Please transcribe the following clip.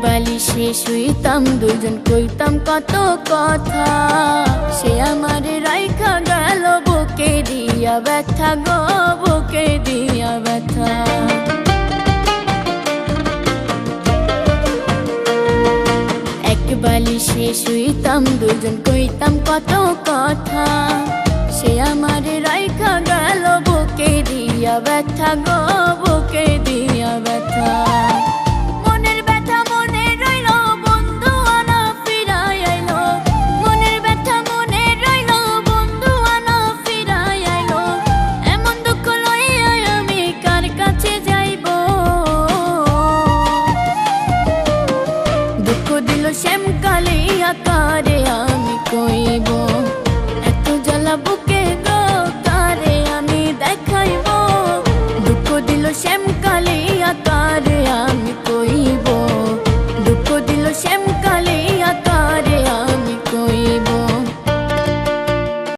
বালিশে শুইতাম দুজন কইতাম কত কথা, সে আমার রাইখা গেল বুকে দিয়া ব্যথা গো, বুকে দিয়া ব্যথা। এক বালিশে শুইতাম দুজন কইতাম কত কথা, সে আমার রাইখা গেল বুকে দিয়া ব্যথা গো, বুকে দিয়া ব্যথা। দুঃখ দিল শ্যামকালে আকারে আমি কইব।